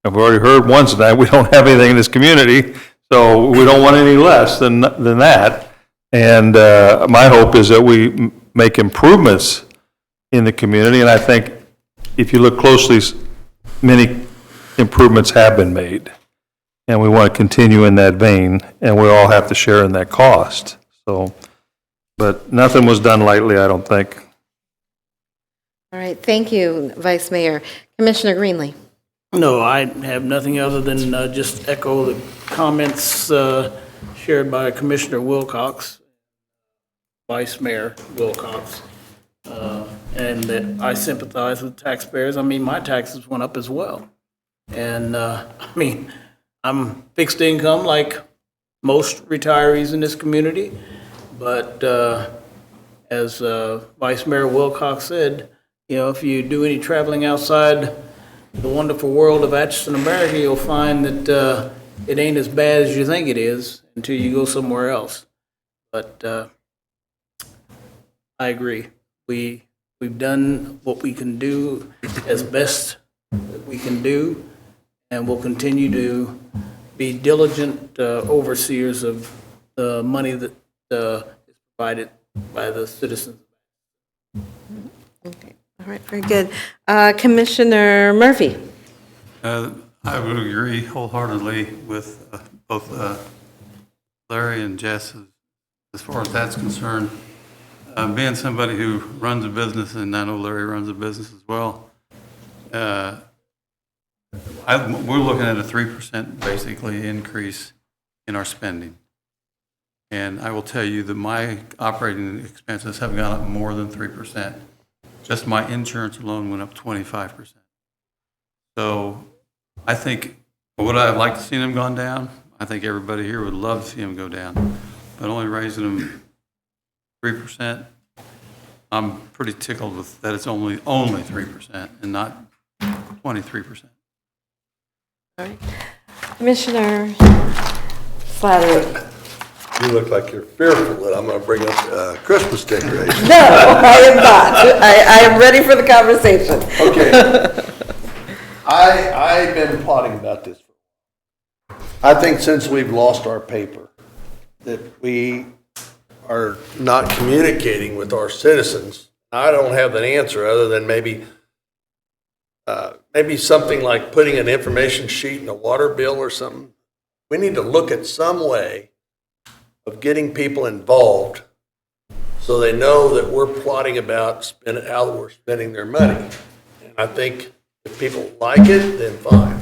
I've already heard once tonight, we don't have anything in this community, so we don't want any less than that. And my hope is that we make improvements in the community, and I think if you look closely, many improvements have been made. And we want to continue in that vein, and we all have to share in that cost. So, but nothing was done lightly, I don't think. All right, thank you, Vice Mayor. Commissioner Greenlee? No, I have nothing other than just echo the comments shared by Commissioner Wilcox, Vice Mayor Wilcox, and that I sympathize with taxpayers. I mean, my taxes went up as well. And, I mean, I'm fixed income like most retirees in this community, but as Vice Mayor Wilcox said, you know, if you do any traveling outside the wonderful world of Atchison, America, you'll find that it ain't as bad as you think it is until you go somewhere else. But I agree. We've done what we can do as best that we can do, and we'll continue to be diligent overseers of the money that is provided by the citizens. Okay. All right, very good. Commissioner Murphy? I would agree wholeheartedly with both Larry and Jess as far as that's concerned. Being somebody who runs a business, and I know Larry runs a business as well, we're looking at a 3% basically increase in our spending. And I will tell you that my operating expenses have gone up more than 3%. Just my insurance alone went up 25%. So I think, would I have liked to see them gone down? I think everybody here would love to see them go down. But only raising them 3%, I'm pretty tickled with that it's only 3% and not 23%. All right. Commissioner Slattery? You look like you're fearful that I'm going to bring up Christmas decorations. No, I am not. I am ready for the conversation. Okay. I've been plotting about this. I think since we've lost our paper, that we are not communicating with our citizens. I don't have an answer other than maybe something like putting an information sheet in a water bill or something. We need to look at some way of getting people involved so they know that we're plotting about how we're spending their money. And I think if people like it, then fine.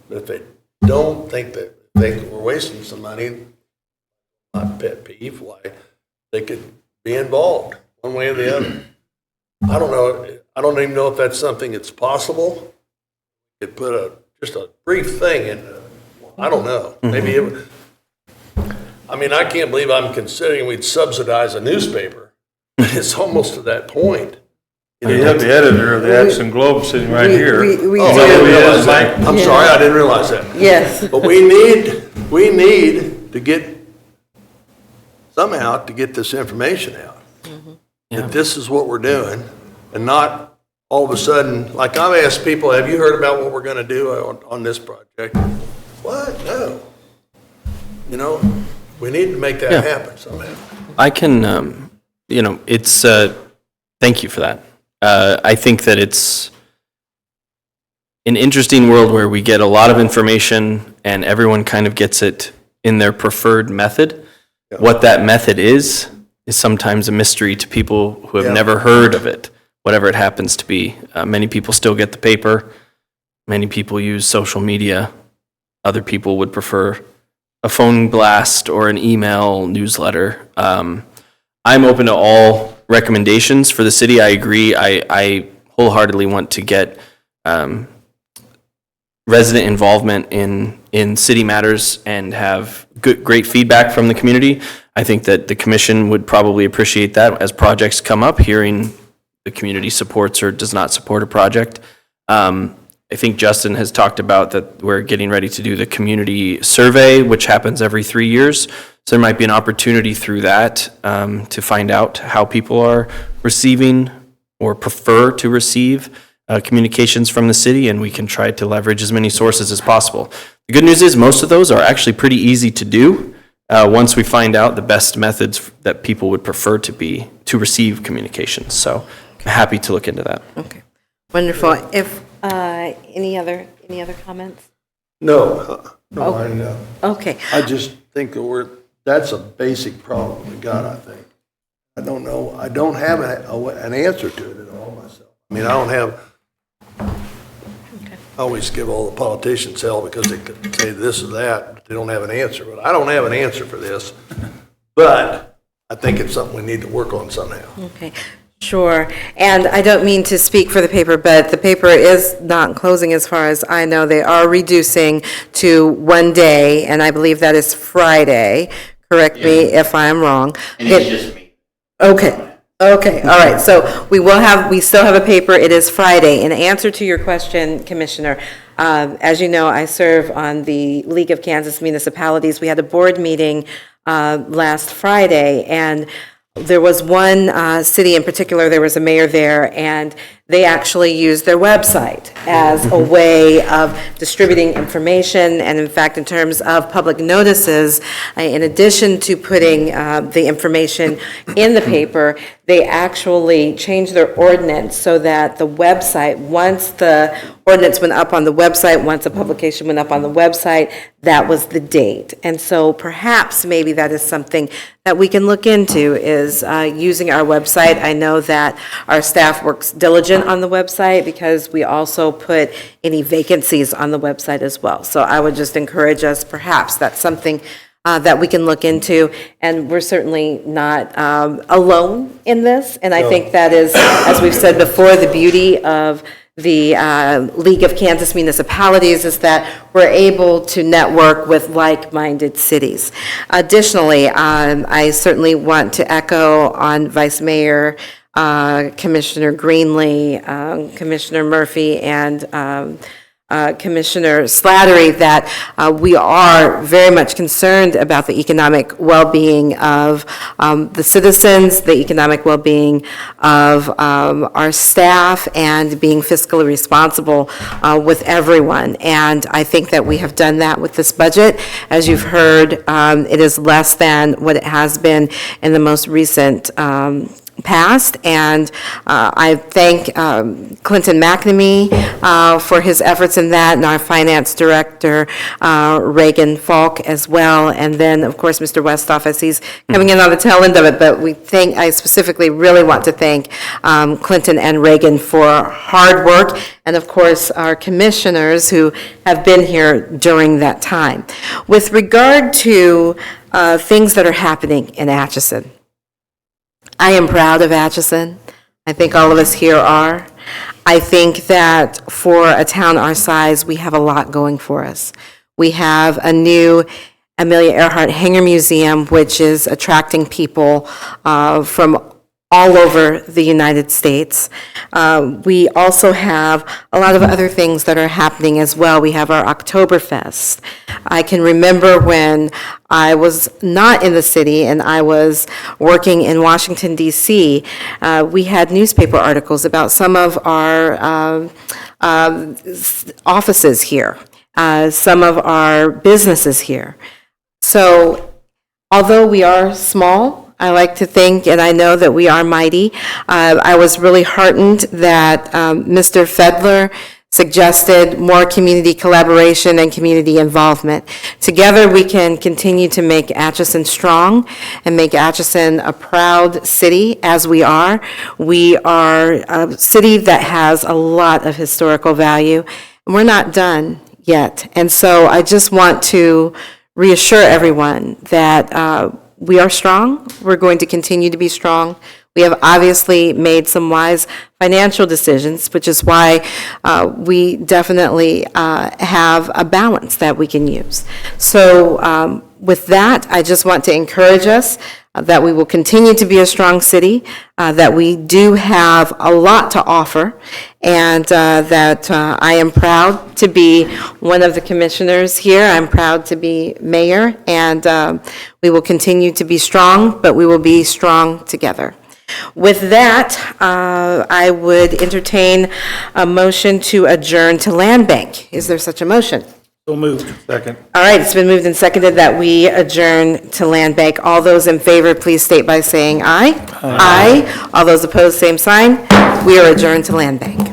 But if they don't think we're wasting some money, my pet peeve, why they could be involved one way or the other. I don't know. I don't even know if that's something that's possible. You could put just a brief thing in. I don't know. Maybe it would. I mean, I can't believe I'm considering we'd subsidize a newspaper. It's almost to that point. You have the editor of the Atchison Globe sitting right here. We Oh, do. I didn't realize that. I'm sorry, I didn't realize that. Yes. But we need to get, somehow, to get this information out. That this is what we're doing, and not all of a sudden, like I've asked people, have you heard about what we're going to do on this project? What? No. You know, we need to make that happen somehow. I can, it's, thank you for that. I think that it's an interesting world where we get a lot of information and everyone kind of gets it in their preferred method. Yeah. What that method is sometimes a mystery to people who have never heard of it, whatever it happens to be. Many people still get the paper. Many people use social media. Other people would prefer a phone blast or an email newsletter. I'm open to all recommendations for the city. I agree. I wholeheartedly want to get resident involvement in city matters and have great feedback from the community. I think that the commission would probably appreciate that as projects come up, hearing the community supports or does not support a project. I think Justin has talked about that we're getting ready to do the community survey, which happens every 3 years. So there might be an opportunity through that to find out how people are receiving or prefer to receive communications from the city, and we can try to leverage as many sources as possible. The good news is most of those are actually pretty easy to do once we find out the best methods that people would prefer to receive communications. So I'm happy to look into that. Okay, wonderful. If any other comments? No, I know. Okay. I just think that that's a basic problem we got, I think. I don't know, I don't have an answer to it at all myself. I mean, I don't have, I always give all the politicians hell because they could say this or that, but they don't have an answer. But I don't have an answer for this, but I think it's something we need to work on somehow. Okay, sure. And I don't mean to speak for the paper, but the paper is not closing as far as I know. They are reducing to 1 day, and I believe that is Friday. Correct me if I'm wrong. And it's just me. Okay, all right. So we still have a paper. It is Friday. In answer to your question, Commissioner, as you know, I serve on the League of Kansas Municipalities. We had a board meeting last Friday, and there was one city in particular, there was a mayor there, and they actually use their website as a way of distributing information. And in fact, in terms of public notices, in addition to putting the information in the paper, they actually changed their ordinance so that the website, once the ordinance went up on the website, once a publication went up on the website, that was the date. And so perhaps maybe that is something that we can look into, is using our website. I know that our staff works diligent on the website because we also put any vacancies on the website as well. So I would just encourage us, perhaps that's something that we can look into, and we're certainly not alone in this. And I think that is, as we've said before, the beauty of the League of Kansas Municipalities is that we're able to network with like-minded cities. Additionally, I certainly want to echo on Vice Mayor, Commissioner Greenlee, Commissioner Murphy, and Commissioner Slattery, that we are very much concerned about the economic well-being of the citizens, the economic well-being of our staff, and being fiscally responsible with everyone. And I think that we have done that with this budget. As you've heard, it is less than what it has been in the most recent past, and I thank Clinton McNamee for his efforts in that, and our finance director, Reagan Falk, as well, and then, of course, Mr. Westhoff, as he's coming in on the tail end of it, but I specifically really want to thank Clinton and Reagan for hard work, and of course, our commissioners who have been here during that time. With regard to things that are happening in Atchison, I am proud of Atchison. I think all of us here are. I think that for a town our size, we have a lot going for us. We have a new Amelia Earhart Hanger Museum, which is attracting people from all over the United States. We also have a lot of other things that are happening as well. We have our Oktoberfest. I can remember when I was not in the city and I was working in Washington, D.C., we had newspaper articles about some of our offices here, some of our businesses here. So although we are small, I like to think, and I know that we are mighty. I was really heartened that Mr. Fedler suggested more community collaboration and community involvement. Together, we can continue to make Atchison strong and make Atchison a proud city, as we are. We are a city that has a lot of historical value, and we're not done yet. And so I just want to reassure everyone that we are strong. We're going to continue to be strong. We have obviously made some wise financial decisions, which is why we definitely have a balance that we can use. So with that, I just want to encourage us that we will continue to be a strong city, that we do have a lot to offer, and that I am proud to be one of the commissioners here. I'm proud to be mayor, and we will continue to be strong, but we will be strong together. With that, I would entertain a motion to adjourn to Land Bank. Is there such a motion? So moved. Second. All right, it's been moved and seconded that we adjourn to Land Bank. All those in favor, please state by saying aye. Aye. All those opposed, same sign. We are adjourned to Land Bank.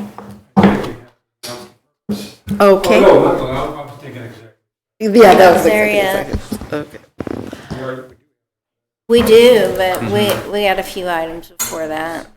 Okay. I was thinking exactly. Yeah, that was Area. executive session. Okay. We do, but we got a few items before that.